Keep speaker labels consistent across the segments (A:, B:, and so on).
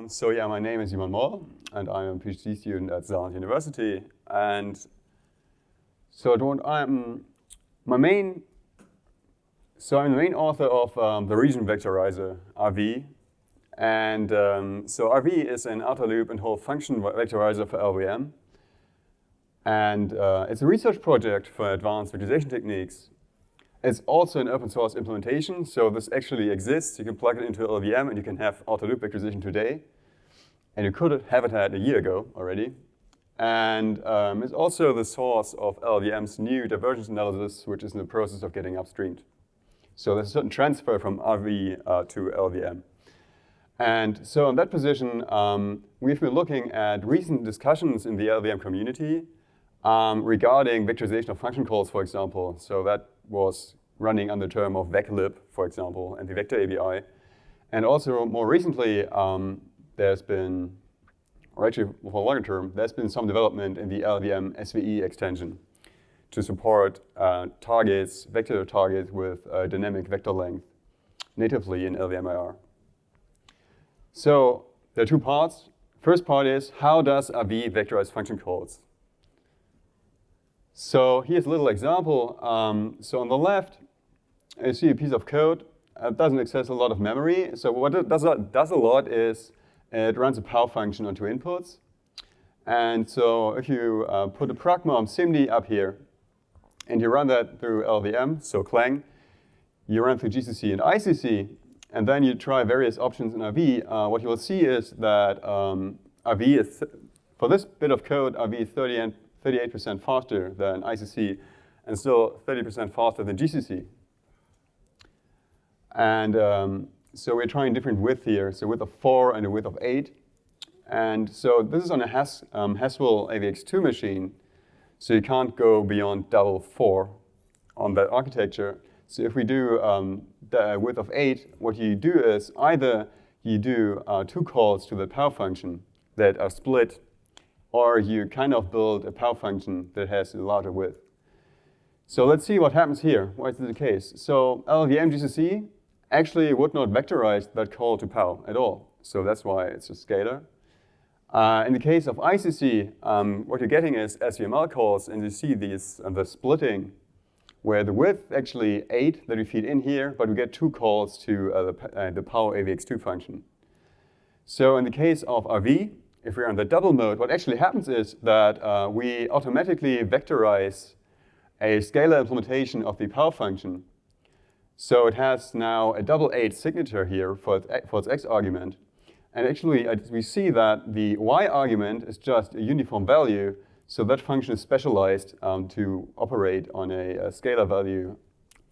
A: So my name is Moll, and I'm a PhD student at Saarland University. And so I'm the main author of the Region Vectorizer, RV. And so RV is an outer loop and whole function vectorizer for LLVM. And it's a research project for advanced vectorization techniques. It's also an open source implementation, so this actually exists. You can plug it into LLVM and you can have outer loop vectorization today. And you could have it had a year ago already. And it's also the source of LLVM's new divergence analysis, which is in the process of getting upstreamed. So there's a certain transfer from RV to LLVM. And so in that position, we've been looking at recent discussions in the LLVM community regarding vectorization of function calls, for example. So that was running under the term of VECLIB, for example, and the vector ABI. And also more recently, there's been, or actually for a longer term, there's been some development in the LLVM-SVE extension to support targets, vector targets with dynamic vector length natively in LLVM-IR. So there are two parts. First part is, how does RV vectorize function calls? So here's a little example. So on the left, you see a piece of code. It doesn't access a lot of memory. So what it does a lot is it runs a power function onto inputs. And so if you put a pragma SIMD up here, and you run that through LLVM, so Clang, you run through GCC and ICC, and then you try various options in RV, what you will see is that RV is, for this bit of code, RV is 38% faster than ICC, and still 30% faster than GCC. And so we're trying different width here, so width of 4 and a width of 8. And so this is on a Haswell AVX2 machine, so you can't go beyond double 4 on that architecture. So if we do the width of 8, what you do is either you do 2 calls to the power function that are split, or you kind of build a power function that has a larger width. So let's see what happens here. Why is this the case? So LLVM GCC actually would not vectorize that call to pow at all. So that's why it's a scalar. In the case of ICC, what you're getting is SVML calls, and you see these the splitting, where the width actually 8 that we feed in here, but we get 2 calls to the power AVX2 function. So in the case of RV, if we're on the double mode, what actually happens is that we automatically vectorize a scalar implementation of the power function. So it has now a double 8 signature here for its x argument. And actually, we see that the y argument is just a uniform value, so that function is specialized to operate on a scalar value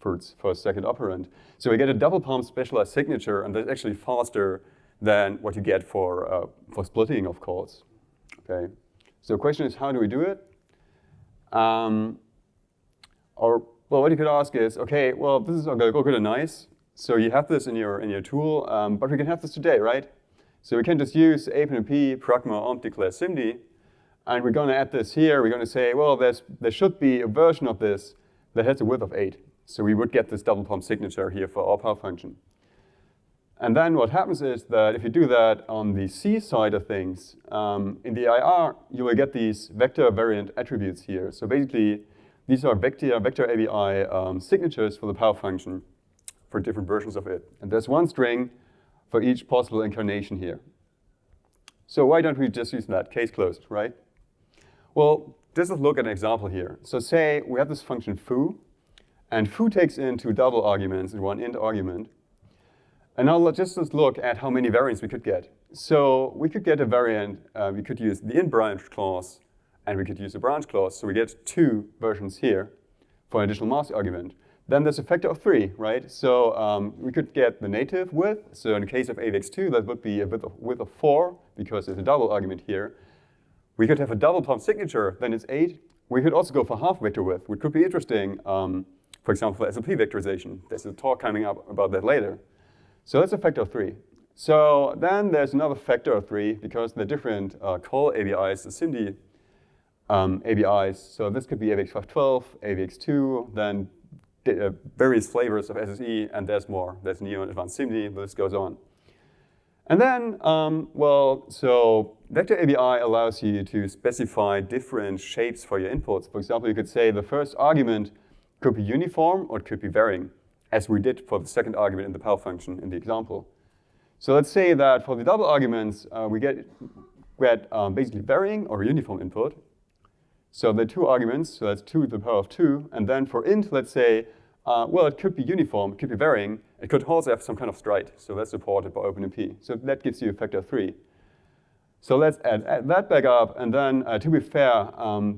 A: for a second operand. So we get a double palm specialized signature, and that's actually faster than what you get for splitting of calls. Okay. So the question is, how do we do it? Well, what you could ask is, okay, well, this is all good and nice. So you have this in your tool, but we can have this today, right? So we can just use APNP pragma omp declare SIMD, and we're going to add this here. We're going to say, well, there should be a version of this that has a width of 8. So we would get this double palm signature here for our power function. And then what happens is that if you do that on the C side of things, in the IR, you will get these vector variant attributes here. So basically, these are vector ABI signatures for the power function for different versions of it. And there's one string for each possible incarnation here. So why don't we just use that? Case closed, right? Well, just let's look at an example here. So say we have this function foo, and foo takes in 2 double arguments and 1 int argument. And now let's just look at how many variants we could get. So we could get a variant, we could use the in-branch clause, and we could use the branch clause. So we get 2 versions here for an additional mask argument. Then there's a factor of 3, right? So we could get the native width. So in the case of AVX2, that would be a width of 4, because there's a double argument here. We could have a double palm signature, then it's 8. We could also go for half vector width, which could be interesting, for example, for SLP vectorization. There's a talk coming up about that later. So that's a factor of 3. So then there's another factor of 3, because the different call ABIs, the SIMD ABIs, so this could be AVX512, AVX2, then various flavors of SSE, and there's more. There's Neo and Advanced SIMD, the list goes on. And then, well, so Vector ABI allows you to specify different shapes for your inputs. For example, you could say the first argument could be uniform or it could be varying, as we did for the second argument in the power function in the example. So let's say that for the double arguments, we get basically varying or uniform input. So there are two arguments, so that's 2 to the power of 2. And then for int, let's say, well, it could be uniform, it could be varying. It could also have some kind of stride, so that's supported by OpenMP. So that gives you a factor 3. So let's add that back up, and then to be fair,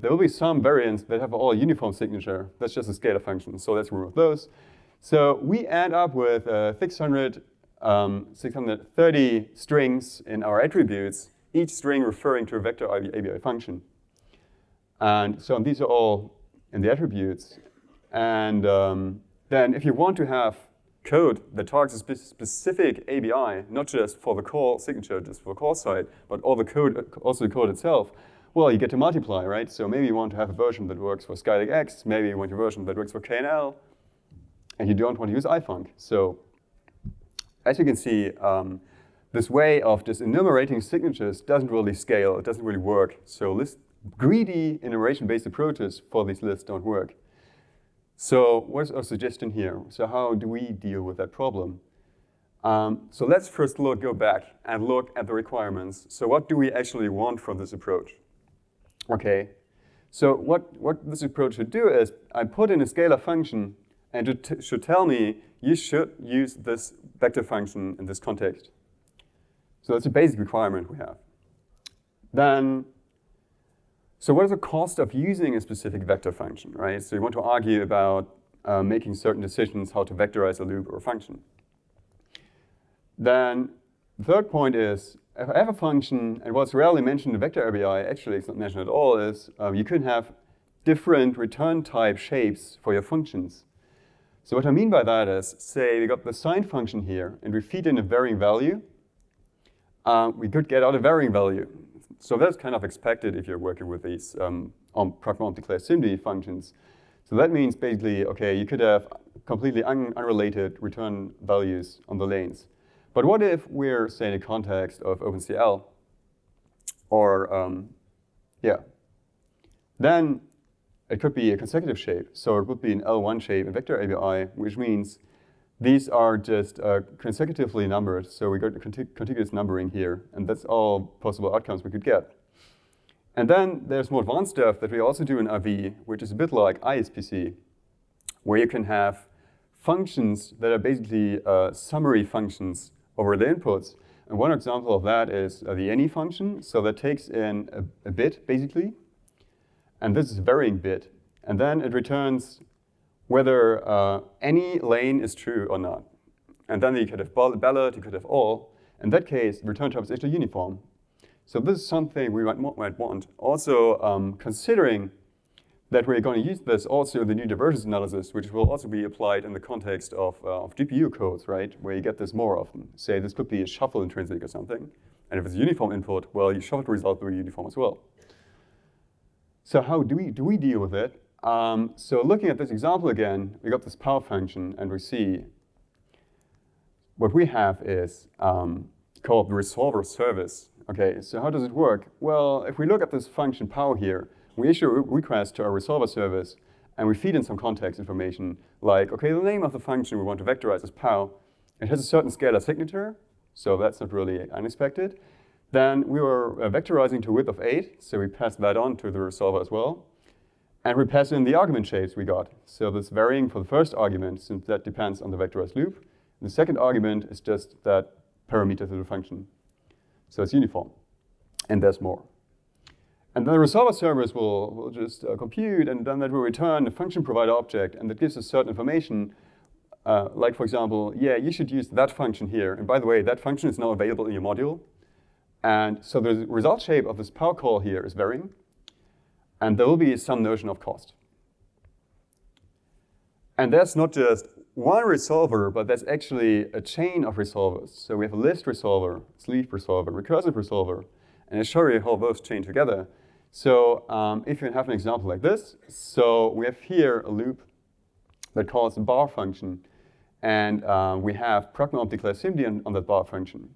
A: there will be some variants that have all uniform signature. That's just a scalar function, so let's remove those. So we end up with 630 strings in our attributes, each string referring to a vector ABI function. And so these are all in the attributes. And then if you want to have code that targets a specific ABI, not just for the call signature, just for the call side, but all the code, also the code itself, well, you get to multiply, right? So maybe you want to have a version that works for Skylake X, maybe you want a version that works for KNL, and you don't want to use ifunc. So as you can see, this way of just enumerating signatures doesn't really scale, it doesn't really work. So greedy enumeration-based approaches for these lists don't work. So what's our suggestion here? So how do we deal with that problem? So let's first go back and look at the requirements. So what do we actually want from this approach? Okay, so what this approach should do is I put in a scalar function and it should tell me you should use this vector function in this context. So that's a basic requirement we have. Then, so what is the cost of using a specific vector function, right? So you want to argue about making certain decisions how to vectorize a loop or a function. Then the third point is, if I have a function, and what's rarely mentioned in Vector ABI, actually it's not mentioned at all, is you can have different return type shapes for your functions. So what I mean by that is, say we got the sign function here, and we feed in a varying value, we could get out a varying value. So that's kind of expected if you're working with these pragma declare SIMD functions. So that means basically, okay, you could have completely unrelated return values on the lanes. But what if we're, say, in the context of OpenCL, or, then it could be a consecutive shape. So it would be an L1 shape in Vector ABI, which means these are just consecutively numbered. So we got contiguous numbering here, and that's all possible outcomes we could get. And then there's more advanced stuff that we also do in RV, which is a bit like ISPC, where you can have functions that are basically summary functions over the inputs. And one example of that is the NE function. So that takes in a bit, basically. And this is a varying bit. And then it returns whether any lane is true or not. And then you could have ballot, you could have all. In that case, the return type is actually uniform. So this is something we might want. Also, considering that we're going to use this also in the new divergence analysis, which will also be applied in the context of GPU codes, right? Where you get this more often. Say this could be a shuffle intrinsic or something. And if it's a uniform input, well, your shuffled result will be uniform as well. So how do we deal with it? So looking at this example again, we got this power function, and we see what we have is called the resolver service. Okay, so how does it work? Well, if we look at this function power here, we issue a request to our resolver service, and we feed in some context information like, okay, the name of the function we want to vectorize is pow. It has a certain scalar signature, so that's not really unexpected. Then we were vectorizing to a width of 8, so we pass that on to the resolver as well. And we pass in the argument shapes we got. So this varying for the first argument, since that depends on the vectorized loop. And the second argument is just that parameter to the function. So it's uniform, and there's more. And then the resolver service will just compute, and then that will return a function provider object, and that gives us certain information, like, for example, yeah, you should use that function here. And by the way, that function is now available in your module. And so the result shape of this power call here is varying, and there will be some notion of cost. And that's not just one resolver, but that's actually a chain of resolvers. So we have a list resolver, sleeve resolver, recursive resolver, and I'll show you how those chain together. So if you have an example like this, so we have here a loop that calls a bar function, and we have pragma declare SIMD on that bar function.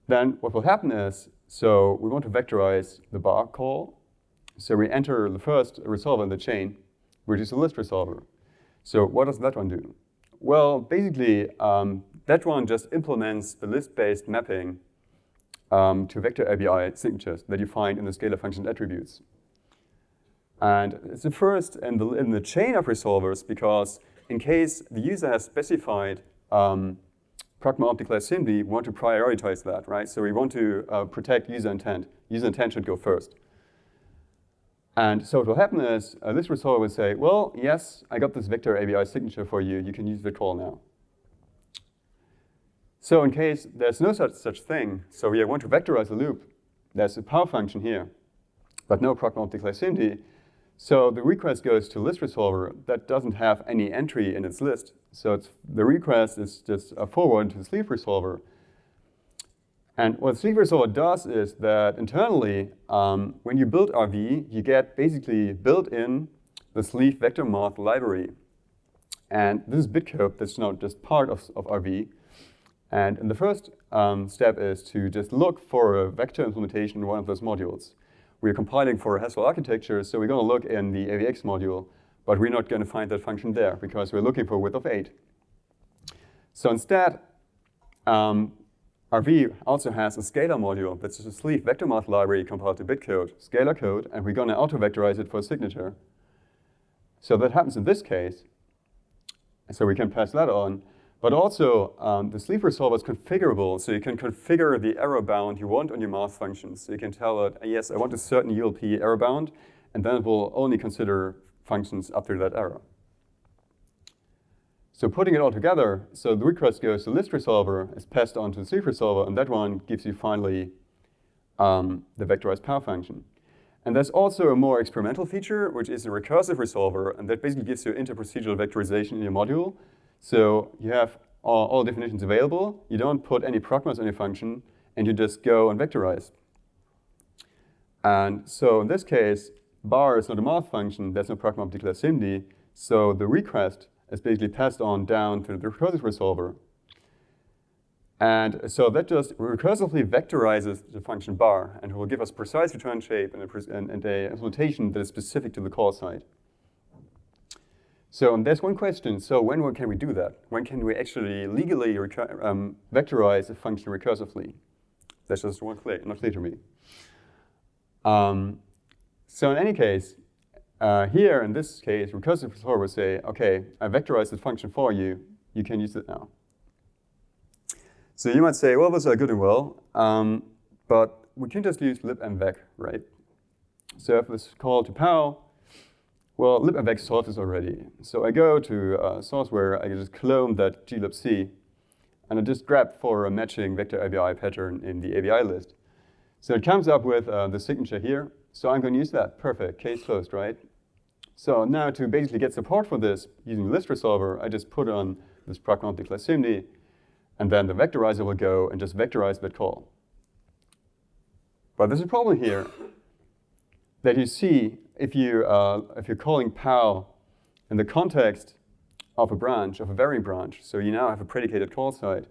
A: then what will happen is, so we want to vectorize the bar call. So we enter the first resolver in the chain, which is a list resolver. So what does that one do? Well, basically, that one just implements the list-based mapping to vector ABI signatures that you find in the scalar function attributes. And it's the first in the chain of resolvers because in case the user has specified pragma declare SIMD, we want to prioritize that, right? So we want to protect user intent. User intent should go first. And so what will happen is this resolver will say, well, yes, I got this vector ABI signature for you. You can use the call now. So in case there's no such thing, so we want to vectorize a loop, there's a power function here, but no pragma declare SIMD. So the request goes to list resolver that doesn't have any entry in its list. So the request is just a forward to the sleeve resolver. And what the sleeve resolver does is that internally, when you build RV, you get basically built in the sleeve vector math library. And this is bitcode that's now just part of RV. And the first step is to just look for a vector implementation in one of those modules. We're compiling for a Haskell architecture, so we're going to look in the AVX module, but we're not going to find that function there because we're looking for a width of 8. So instead, RV also has a scalar module that's a sleeve vector math library compiled to bitcode, scalar code, and we're going to auto-vectorize it for a signature. So that happens in this case, so we can pass that on. But also, the sleeve resolver is configurable, so you can configure the error bound you want on your math functions. So you can tell it, yes, I want a certain ULP error bound, and then it will only consider functions after that error. So putting it all together, so the request goes to list resolver, is passed on to the sleeve resolver, and that one gives you finally the vectorized power function. And there's also a more experimental feature, which is a recursive resolver, and that basically gives you inter-procecural vectorization in your module. So you have all definitions available, you don't put any pragmas on your function, and you just go and vectorize. And so in this case, bar is not a math function, there's no pragma declare SIMD, so the request is basically passed on down to the recursive resolver. And so that just recursively vectorizes the function bar, and it will give us precise return shape and a implementation that is specific to the call side. So there's one question, so when can we do that? When can we actually legally vectorize a function recursively? That's just not clear to me. So in any case, here in this case, recursive resolver will say, okay, I vectorized the function for you, you can use it now. So you might say, well, those are good and well, but we can just use libmvec, right? So if this call to pow, well, libmvec solves this already. So I go to sourceware, I just clone that glibc, and I just grab for a matching vector ABI pattern in the ABI list. So it comes up with the signature here. So I'm going to use that. Perfect. Case closed, right? So now to basically get support for this using list resolver, I just put on this pragma declare SIMD, and then the vectorizer will go and just vectorize that call. But there's a problem here that you see if you're calling pow in the context of a branch, of a varying branch, so you now have a predicated call side,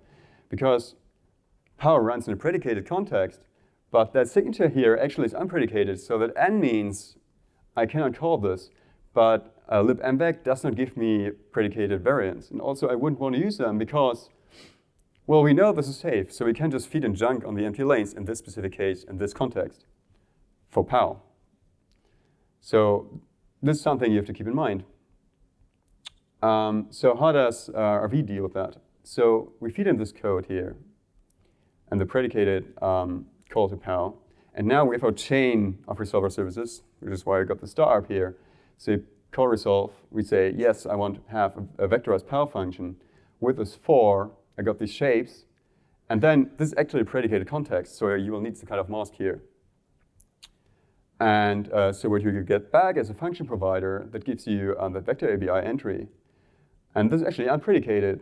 A: because pow runs in a predicated context, but that signature here actually is unpredicated, so that n means I cannot call this, but libmvec does not give me predicated variants. And also I wouldn't want to use them because, well, we know this is safe, so we can just feed in junk on the empty lanes in this specific case, in this context, for pow. So this is something you have to keep in mind. So how does RV deal with that? So we feed in this code here, and the predicated call to pow. And now we have our chain of resolver services, which is why I got the star up here. So call resolve, we say, yes, I want to have a vectorized pow function. With this for, I got these shapes. And then this is actually a predicated context, so you will need some kind of mask here. And so what you get back is a function provider that gives you the vector ABI entry. And this is actually unpredicated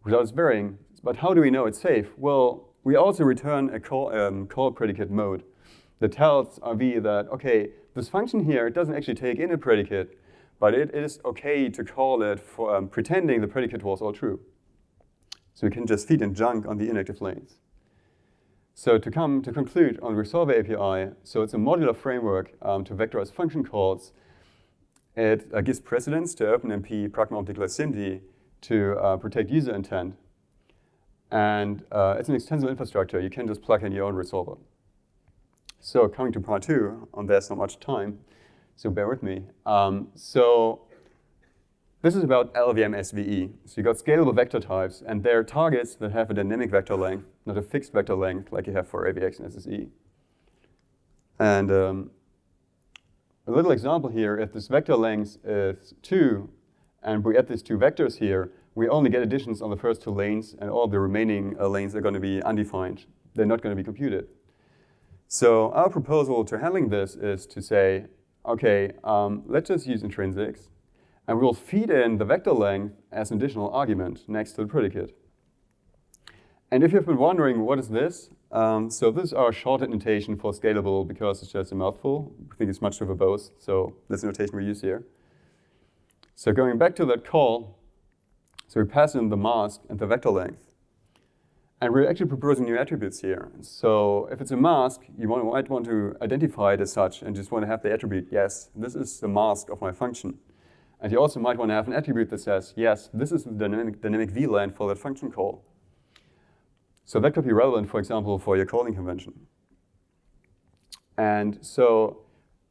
A: without its varying. But how do we know it's safe? Well, we also return a call predicate mode that tells RV that, okay, this function here, it doesn't actually take in a predicate, but it is okay to call it for pretending the predicate was all true. So we can just feed in junk on the inactive lanes. So to conclude on Resolver API, so it's a modular framework to vectorize function calls. It gives precedence to OpenMP pragma optical SIMD to protect user intent. And it's an extensible infrastructure. You can just plug in your own resolver. So coming to part 2, there's not much time, so bear with me. So this is about LLVM-SVE. So you got scalable vector types, and they're targets that have a dynamic vector length, not a fixed vector length like you have for AVX and SSE. And a little example here, if this vector length is 2, and we add these 2 vectors here, we only get additions on the first 2 lanes, and all the remaining lanes are going to be undefined. They're not going to be computed. So our proposal to handling this is to say, okay, let's just use intrinsics, and we'll feed in the vector length as an additional argument next to the predicate. And if you've been wondering, what is this? So this is our shorthand notation for scalable because it's just a mouthful. I think it's much too verbose, so that's the notation we use here. So going back to that call, so we pass in the mask and the vector length. And we're actually proposing new attributes here. So if it's a mask, you might want to identify it as such and just want to have the attribute, yes, this is the mask of my function. And you also might want to have an attribute that says, yes, this is the dynamic VLAN for that function call. So that could be relevant, for example, for your calling convention. And so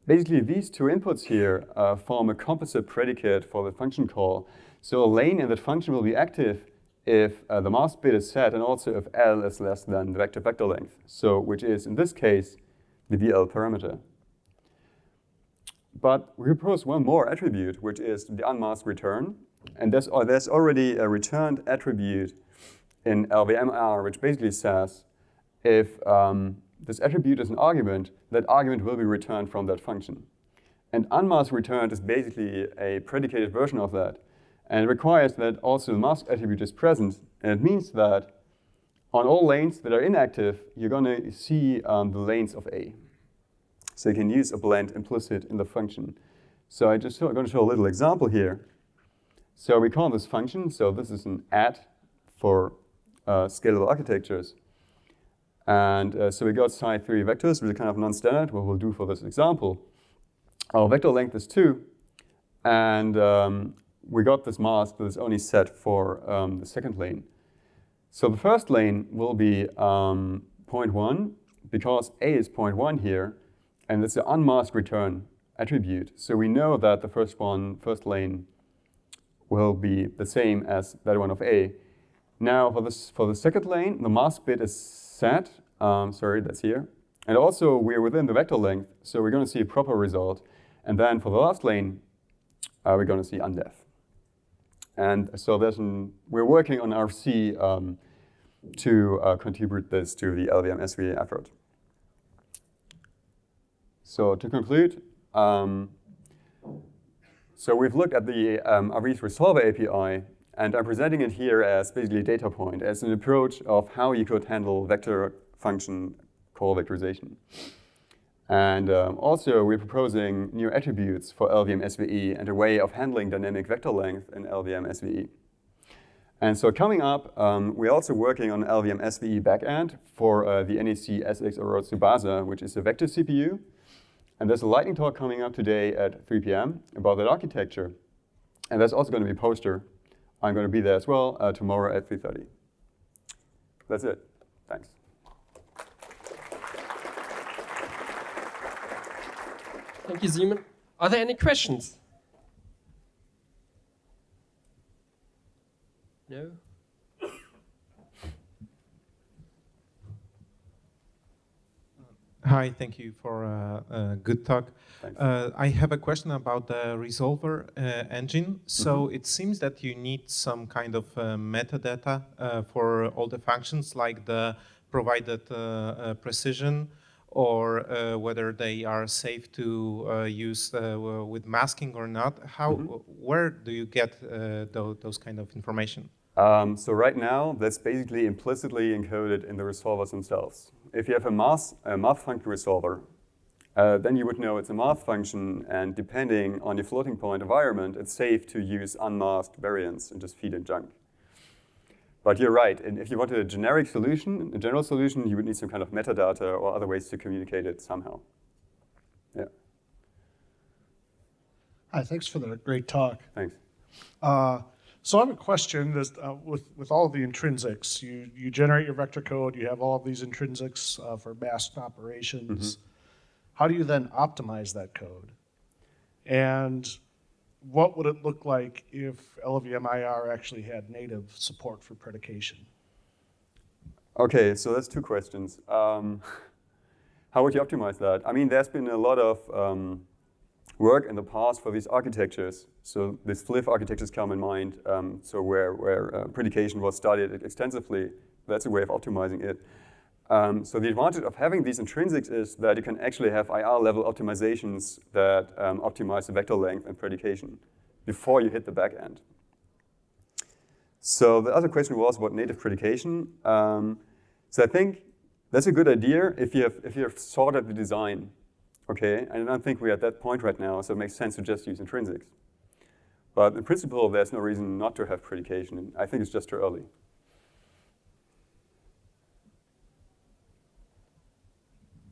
A: basically these 2 inputs here form a composite predicate for the function call. So a lane in that function will be active if the mask bit is set and also if L is less than the vector length, so which is, in this case, the VL parameter. But we propose one more attribute, which is the unmasked return. And there's already a returned attribute in LVMR, which basically says if this attribute is an argument, that argument will be returned from that function. And unmasked returned is basically a predicated version of that. And it requires that also the masked attribute is present. And it means that on all lanes that are inactive, you're going to see the lanes of A. So you can use a blend implicit in the function. So I'm going to show a little example here. So we call this function. So this is an add for scalable architectures. And so we got side 3 vectors, which is kind of non-standard, what we'll do for this example. Our vector length is 2. And we got this mask that is only set for the second lane. So the first lane will be 0.1, because A is 0.1 here, and it's an unmasked return attribute. So we know that the first lane will be the same as that one of A. Now for the second lane, the mask bit is set. Sorry, that's here. And also we're within the vector length, so we're going to see a proper result. And then for the last lane, we're going to see undef. And so we're working on RC to contribute this to the LLVM-SVE effort. So to conclude, so we've looked at the RV's Resolver API, and I'm presenting it here as basically a data point, as an approach of how you could handle vector function call vectorization. And also, we're proposing new attributes for LLVM-SVE and a way of handling dynamic vector length in LLVM-SVE. And so coming up, we're also working on LLVM-SVE backend for the NEC SX-Aurora Tsubasa, which is a vector CPU. And there's a lightning talk coming up today at 3 p.m. about that architecture. And there's also going to be a poster. I'm going to be there as well tomorrow at 3:30. That's it. Thanks.
B: Thank you, Simon. Are there any questions? No?
C: Hi, thank you for a good talk. I have a question about the Resolver engine. So it seems that you need some kind of metadata for all the functions, like the provided precision, or whether they are safe to use with masking or not. Where do you get those kind of information?
A: So right now, that's basically implicitly encoded in the resolvers themselves. If you have a math function resolver, then you would know it's a math function, and depending on your floating point environment, it's safe to use unmasked variants and just feed in junk. But you're right, and if you wanted a generic solution, a general solution, you would need some kind of metadata or other ways to communicate it somehow. Yeah.
D: Hi, thanks for the great talk.
A: Thanks.
D: So I have a question that, with all of the intrinsics. You generate your vector code, you have all of these intrinsics for masked operations. Mm-hmm. How do you then optimize that code? And what would it look like if LLVM-IR actually had native support for predication?
A: Okay, so that's two questions. How would you optimize that? I mean, there's been a lot of work in the past for these architectures. So these FLIF architectures come in mind, so where predication was studied extensively. That's a way of optimizing it. So the advantage of having these intrinsics is that you can actually have IR-level optimizations that optimize the vector length and predication before you hit the back end. So the other question was about native predication. So I think that's a good idea if you have sorted the design. Okay, I don't think we're at that point right now, so it makes sense to just use intrinsics. But in principle, there's no reason not to have predication. I think it's just too early.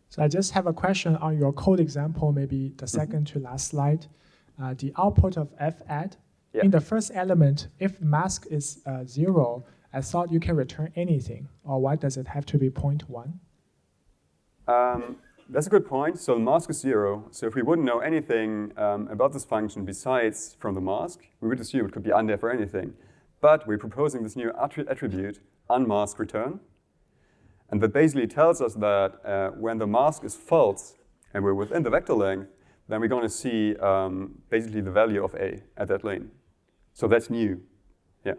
E: So I just have a question on your code example, maybe the second to last slide. The output of fadd. Yeah. In the first element, if mask is 0, I thought you can return anything. Or why does it have to be 0.1?
A: That's a good point. So the mask is 0. So if we wouldn't know anything about this function besides from the mask, we would assume it could be undef or anything. But we're proposing this new attribute, unmask return. And that basically tells us that when the mask is false and we're within the vector length, then we're going to see basically the value of A at that lane. So that's new. Yeah.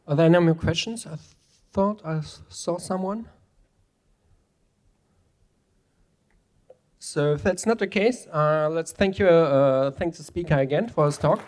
B: Are there any more questions? I thought I saw someone. So if that's not the case, let's thank the speaker again for his talk.